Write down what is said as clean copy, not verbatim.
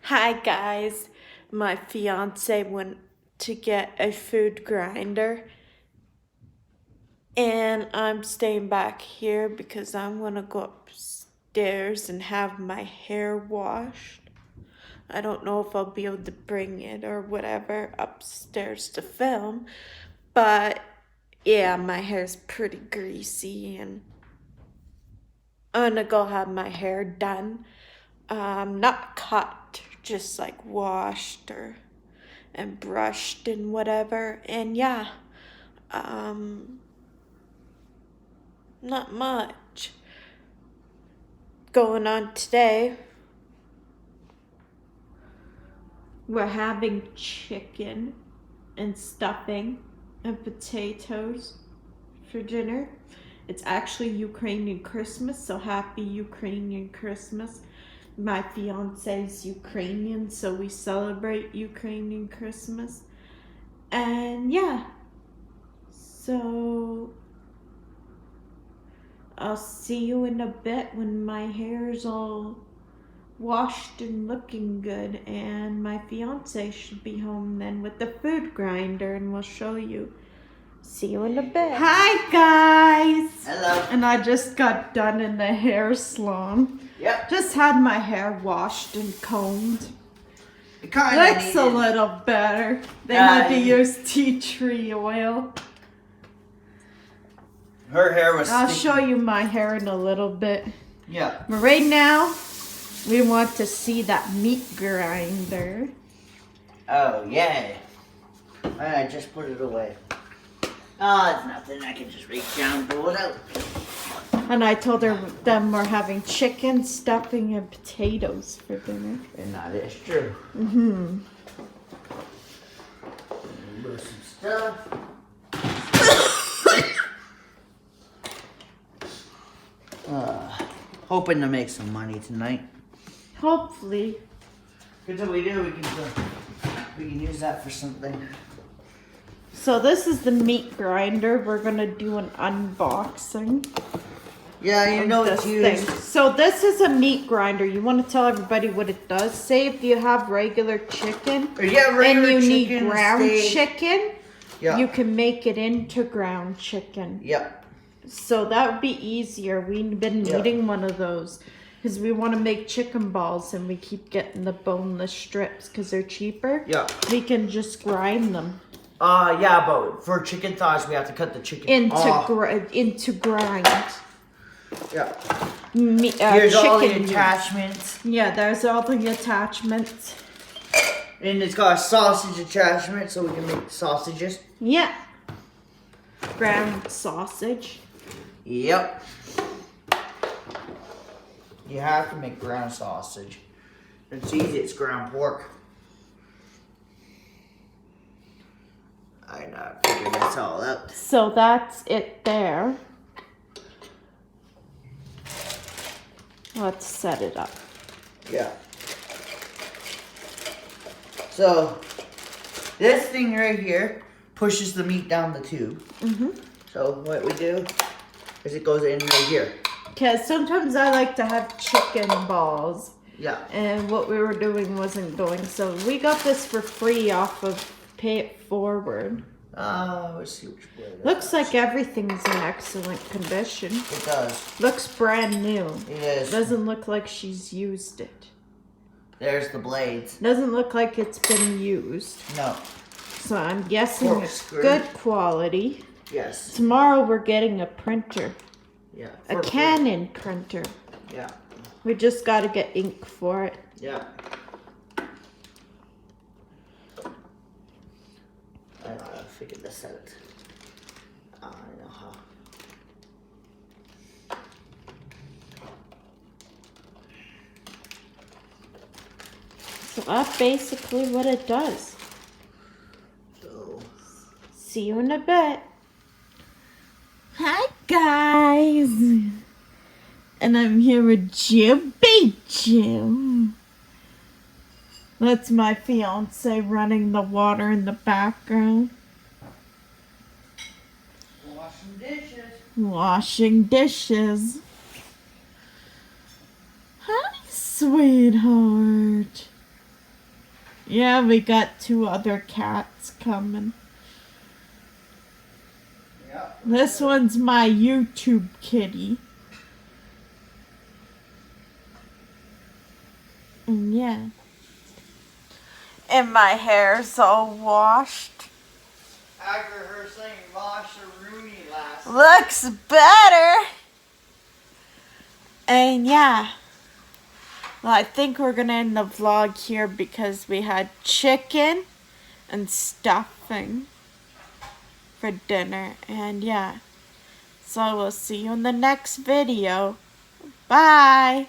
Hi guys, my fiance went to get a food grinder and I'm staying back here because I'm gonna go upstairs and have my hair washed. I don't know if I'll be able to bring it or whatever upstairs to film, but yeah, my hair's pretty greasy and I'm gonna go have my hair done. Not cut, just like washed and brushed and whatever. And yeah, not much going on today. We're having chicken and stuffing and potatoes for dinner. It's actually Ukrainian Christmas, so happy Ukrainian Christmas. My fiance's Ukrainian, so we celebrate Ukrainian Christmas. And yeah, so I'll see you in a bit when my hair's all washed and looking good, and my fiance should be home then with the food grinder, and we'll show you. See you in a bit. Hi guys! Hello. And I just got done in the hair salon. Yep. Just had my hair washed and combed. It kinda Looks a little better. They had to use tea tree oil. Her hair was I'll sticky. show you my hair in a little bit. Yeah. But right now, we want to see that meat grinder. Oh, yay. I just put it away. Oh, it's nothing. I can just reach down and pull it out. And I told them we're having chicken, stuffing, and potatoes for dinner. And that is true. Mm-hmm. Move some stuff. Hoping to make some money tonight. Hopefully. Because if we do, we can use that for something. So this is the meat grinder. We're going to do an unboxing. Yeah, you know this it's used. thing. So this is a meat grinder. You want to tell everybody what it does? Say if you have regular chicken and you need ground chicken, you can make it into ground chicken. Yep. So that would be easier. We've been needing one of those because we want to make chicken balls and we keep getting the boneless strips because they're cheaper. Yeah. We can just grind them. Yeah, but for chicken thighs, we have to cut the chicken into grind. Yeah. Here's all the attachments. Yeah, there's all the attachments. And it's got a sausage attachment so we can make sausages. Yeah. Ground sausage. Yep. You have to make ground sausage. It's easy, it's ground pork. I know, figure this all out. So that's it there. Let's set it up. Yeah. So, this thing right here pushes the meat down the tube. Mm-hmm. So, what we do is it goes in right here. Because sometimes I like to have chicken balls. Yeah. And what we were doing wasn't going. So we got this for free off of Pay It Forward. Let's see which way. Looks like everything's in excellent condition. It does. Looks brand new. It is. Doesn't look like she's used it. There's the blades. Doesn't look like it's been used. No. So I'm guessing it's good quality. Yes. Tomorrow we're getting a printer. Yeah. A Canon printer. Yeah. We just got to get ink for it. Yeah. I know how to figure this out. I know how. So that's basically what it does. So. See you in a bit. Hi guys. And I'm here with Jim. That's my fiance running the water in the background. Washing dishes. Washing dishes. Hi, sweetheart. Yeah, we got 2 other cats coming. Yep. This one's my YouTube kitty. And yeah. And my hair's all washed. After her saying wash a Rooney last Looks better. And yeah. Well, I think we're gonna end the vlog here because we had chicken and stuffing for dinner. And yeah. So we'll see you in the next video. Bye.